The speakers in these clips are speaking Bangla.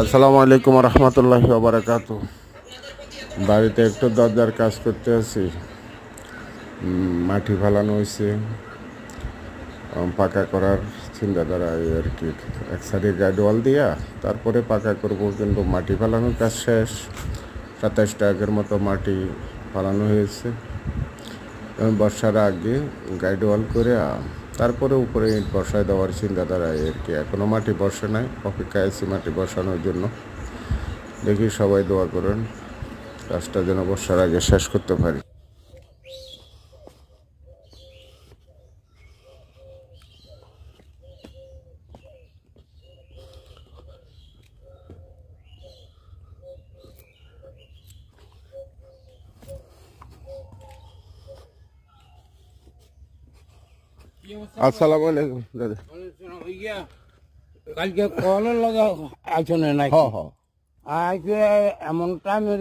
আসসালামু আলাইকুম রহমতুল্লাহি ওয়া বারাকাতু। বাড়িতে একটু দরজার কাজ করতে আছি। মাটি ফালানো হয়েছে, পাকা করার চিন্তাধারা আর কি। এক সাইডে গাইড ওয়াল দিয়া তারপরে পাকা করব, কিন্তু মাটি ফালানোর কাজ শেষ। 27টা আগের মতো মাটি ফালানো হয়েছে। বর্ষার আগে গাইড ওয়াল করে তারপরে উপরে ইট বসায় দেওয়ার চিন্তাধারা আর কি। এখনও মাটি বসে নাই, অপেক্ষায় আছি মাটি বসানোর জন্য। দেখি সবাই দোয়া করেন কাজটা যেন বর্ষার আগে শেষ করতে পারি। আসসালামু আলাইকুম দাদা। কালকে কলের লগা আইসনে নাই আইসে এমন টাইমে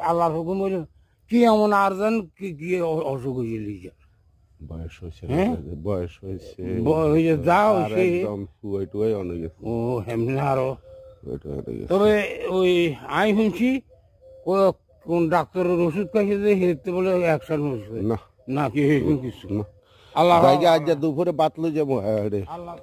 আল্লাহর হুকুম বলল কি এমন আর্জেন্ট কি কি অসুখ হয়েছিল বয়স হয়েছে, হ্যাঁ? বয়স হয়েছে, যাও সে একদম হুয়াই টুয়াই অনেক গেছে। ও হেমনে আরো হুয়াই টুয়াই অনেক গেছে। তবে ওই আমি শুনছি কোন ডাক্তারের ওষুধ খাইছে যে হেরতে বলে অ্যাকশন হয়েছে না না কি কিছু না, আল্লাহ জায়গা আজ দুপুরে বাতলো যাবো। হ্যাঁ রে, আল্লাহ